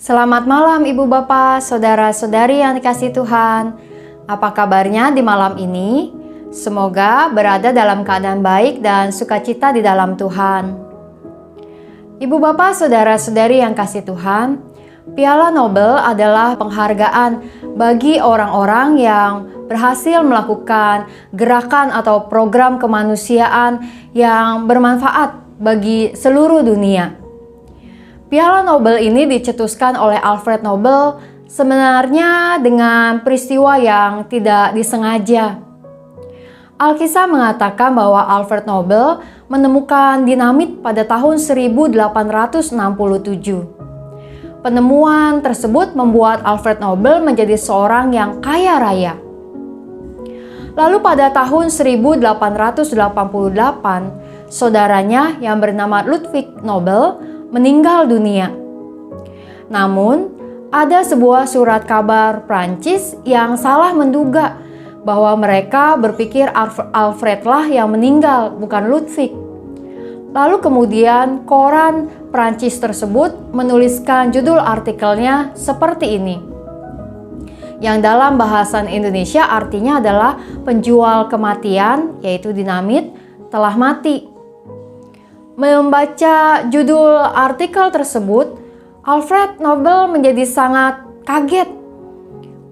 Selamat malam Ibu Bapak, Saudara-saudari yang dikasihi Tuhan. Apa kabarnya di malam ini? Semoga berada dalam keadaan baik dan sukacita di dalam Tuhan. Ibu Bapak, Saudara-saudari yang kasih Tuhan, Piala Nobel adalah penghargaan bagi orang-orang yang berhasil melakukan gerakan atau program kemanusiaan yang bermanfaat bagi seluruh dunia. Piala Nobel ini dicetuskan oleh Alfred Nobel sebenarnya dengan peristiwa yang tidak disengaja. Alkisah mengatakan bahwa Alfred Nobel menemukan dinamit pada tahun 1867. Penemuan tersebut membuat Alfred Nobel menjadi seorang yang kaya raya. Lalu pada tahun 1888, saudaranya yang bernama Ludwig Nobel meninggal dunia. Namun, ada sebuah surat kabar Prancis yang salah menduga bahwa mereka berpikir Alfred lah yang meninggal, bukan Ludwig. Lalu kemudian koran Prancis tersebut menuliskan judul artikelnya seperti ini, yang dalam bahasan Indonesia artinya adalah penjual kematian, yaitu dinamit, telah mati. Membaca judul artikel tersebut, Alfred Nobel menjadi sangat kaget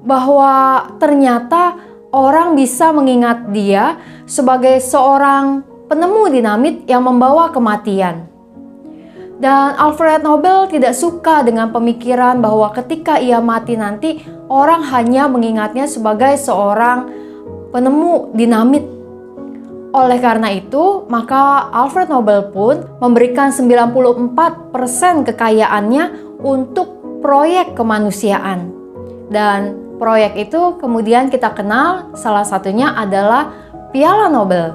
bahwa ternyata orang bisa mengingat dia sebagai seorang penemu dinamit yang membawa kematian. Dan Alfred Nobel tidak suka dengan pemikiran bahwa ketika ia mati nanti orang hanya mengingatnya sebagai seorang penemu dinamit. Oleh karena itu, maka Alfred Nobel pun memberikan 94% kekayaannya untuk proyek kemanusiaan. Dan proyek itu kemudian kita kenal, salah satunya adalah Piala Nobel.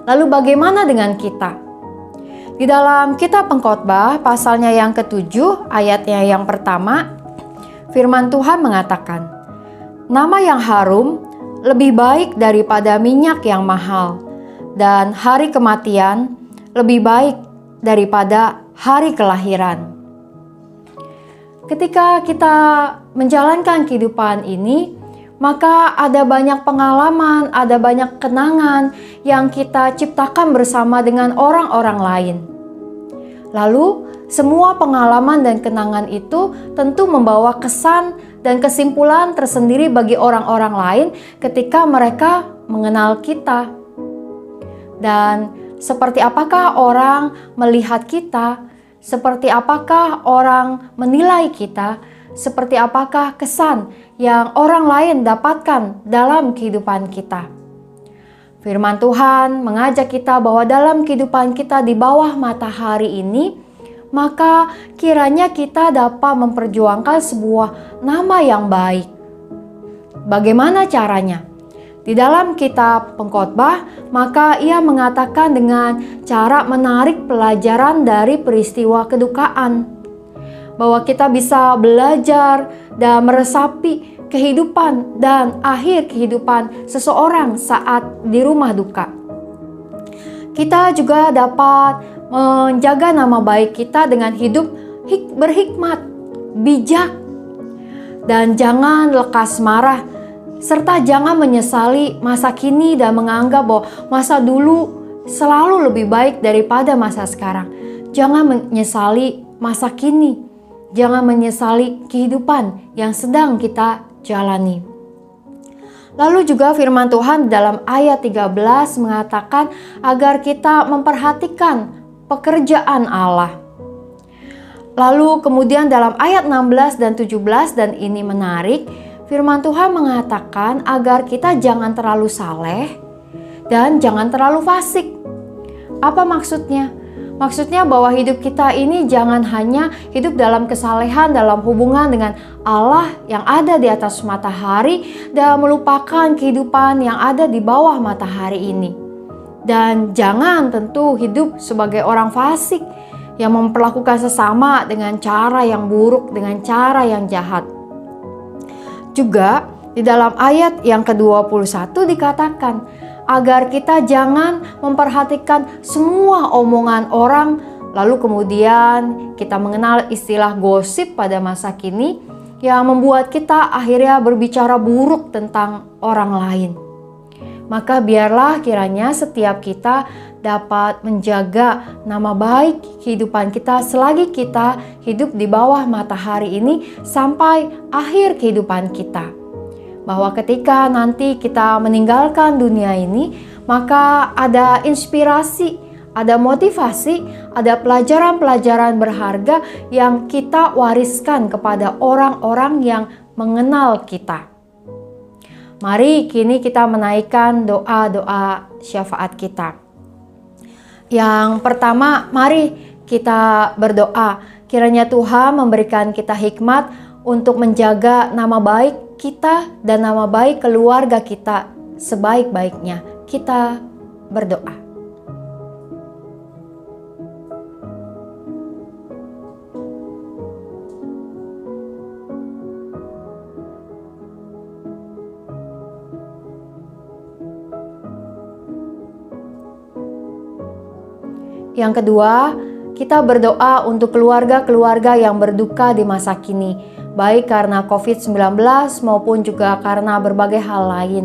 Lalu bagaimana dengan kita? Di dalam kitab Pengkhotbah pasalnya yang ke-7 ayatnya yang pertama, firman Tuhan mengatakan, "Nama yang harum lebih baik daripada minyak yang mahal, dan hari kematian lebih baik daripada hari kelahiran." Ketika kita menjalankan kehidupan ini, maka ada banyak pengalaman, ada banyak kenangan yang kita ciptakan bersama dengan orang-orang lain. Lalu, semua pengalaman dan kenangan itu tentu membawa kesan dan kesimpulan tersendiri bagi orang-orang lain ketika mereka mengenal kita. Dan seperti apakah orang melihat kita? Seperti apakah orang menilai kita? Seperti apakah kesan yang orang lain dapatkan dalam kehidupan kita? Firman Tuhan mengajak kita bahwa dalam kehidupan kita di bawah matahari ini, maka kiranya kita dapat memperjuangkan sebuah nama yang baik. Bagaimana caranya? Di dalam kitab Pengkhotbah, maka ia mengatakan dengan cara menarik pelajaran dari peristiwa kedukaan, bahwa kita bisa belajar dan meresapi kehidupan dan akhir kehidupan seseorang saat di rumah duka. Kita juga dapat menjaga nama baik kita dengan hidup berhikmat, bijak, dan jangan lekas marah, serta jangan menyesali masa kini dan menganggap bahwa masa dulu selalu lebih baik daripada masa sekarang. Jangan menyesali masa kini, jangan menyesali kehidupan yang sedang kita jalani. Lalu juga firman Tuhan dalam ayat 13 mengatakan agar kita memperhatikan pekerjaan Allah. Lalu kemudian dalam ayat 16 dan 17, dan ini menarik, firman Tuhan mengatakan agar kita jangan terlalu saleh dan jangan terlalu fasik. Apa maksudnya? Maksudnya bahwa hidup kita ini jangan hanya hidup dalam kesalehan, dalam hubungan dengan Allah yang ada di atas matahari dan melupakan kehidupan yang ada di bawah matahari ini. Dan jangan tentu hidup sebagai orang fasik yang memperlakukan sesama dengan cara yang buruk, dengan cara yang jahat. Juga di dalam ayat yang ke-21 dikatakan agar kita jangan memperhatikan semua omongan orang Lalu kemudian kita mengenal istilah gosip pada masa kini yang membuat kita akhirnya berbicara buruk tentang orang lain. Maka biarlah kiranya setiap kita dapat menjaga nama baik kehidupan kita selagi kita hidup di bawah matahari ini sampai akhir kehidupan kita. Bahwa ketika nanti kita meninggalkan dunia ini, maka ada inspirasi, ada motivasi, ada pelajaran-pelajaran berharga yang kita wariskan kepada orang-orang yang mengenal kita. Mari kini kita menaikkan doa-doa syafaat kita. Yang pertama, mari kita berdoa kiranya Tuhan memberikan kita hikmat untuk menjaga nama baik kita dan nama baik keluarga kita sebaik-baiknya. Kita berdoa. Yang kedua, kita berdoa untuk keluarga-keluarga yang berduka di masa kini, baik karena COVID-19 maupun juga karena berbagai hal lain.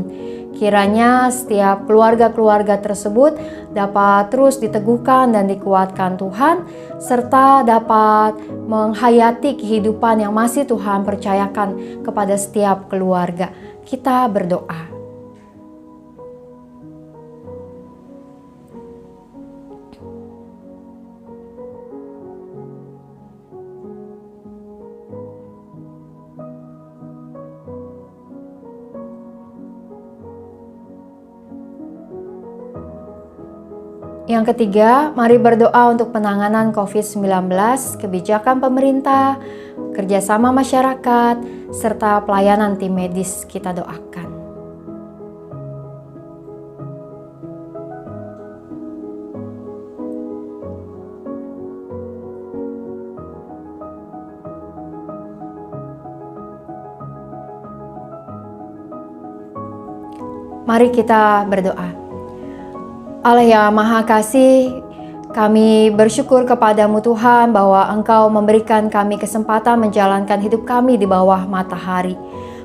Kiranya setiap keluarga-keluarga tersebut dapat terus diteguhkan dan dikuatkan Tuhan, serta dapat menghayati kehidupan yang masih Tuhan percayakan kepada setiap keluarga. Kita berdoa. Yang ketiga, mari berdoa untuk penanganan COVID-19, kebijakan pemerintah, kerjasama masyarakat, serta pelayanan tim medis. Kita doakan. Mari kita berdoa. Allah yang Maha Kasih, kami bersyukur kepadamu Tuhan bahwa Engkau memberikan kami kesempatan menjalankan hidup kami di bawah matahari.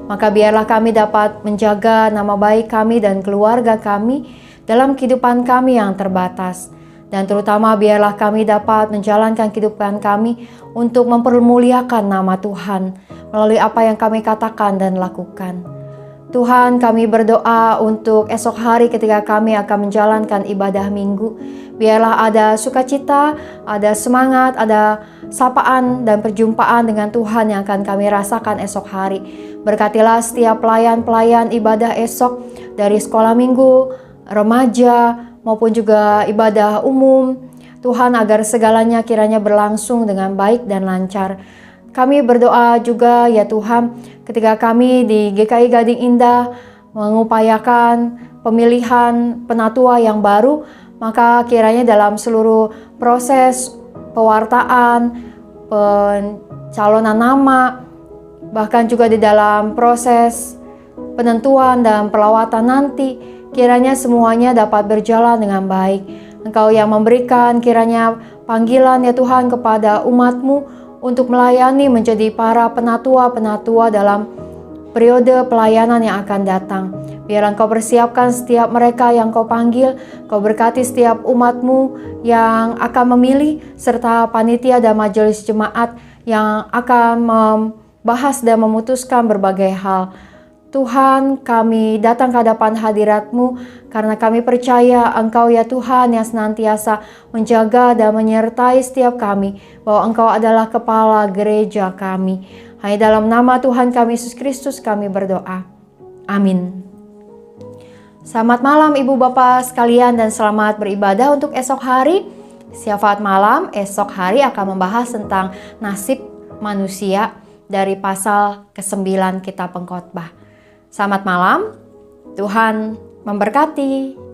Maka biarlah kami dapat menjaga nama baik kami dan keluarga kami dalam kehidupan kami yang terbatas. Dan terutama biarlah kami dapat menjalankan kehidupan kami untuk mempermuliakan nama Tuhan melalui apa yang kami katakan dan lakukan. Tuhan, kami berdoa untuk esok hari ketika kami akan menjalankan ibadah minggu. Biarlah ada sukacita, ada semangat, ada sapaan dan perjumpaan dengan Tuhan yang akan kami rasakan esok hari. Berkatilah setiap pelayan-pelayan ibadah esok dari sekolah minggu, remaja, maupun juga ibadah umum. Tuhan, agar segalanya kiranya berlangsung dengan baik dan lancar. Kami berdoa juga ya Tuhan, ketika kami di GKI Gading Indah mengupayakan pemilihan penatua yang baru, maka kiranya dalam seluruh proses pewartaan, pencalonan nama, bahkan juga di dalam proses penentuan dan pelawatan nanti, kiranya semuanya dapat berjalan dengan baik. Engkau yang memberikan kiranya panggilan ya Tuhan kepada umat-Mu untuk melayani menjadi para penatua-penatua dalam periode pelayanan yang akan datang. Biar Engkau persiapkan setiap mereka yang Kau panggil, Kau berkati setiap umat-Mu yang akan memilih, serta panitia dan majelis jemaat yang akan membahas dan memutuskan berbagai hal. Tuhan, kami datang ke hadapan hadirat-Mu karena kami percaya Engkau ya Tuhan yang senantiasa menjaga dan menyertai setiap kami, bahwa Engkau adalah kepala gereja kami. Hanya dalam nama Tuhan kami Yesus Kristus kami berdoa. Amin. Selamat malam Ibu Bapak sekalian dan selamat beribadah untuk esok hari. Syafaat malam esok hari akan membahas tentang nasib manusia dari pasal ke-9 Kitab Pengkhotbah. Selamat malam, Tuhan memberkati.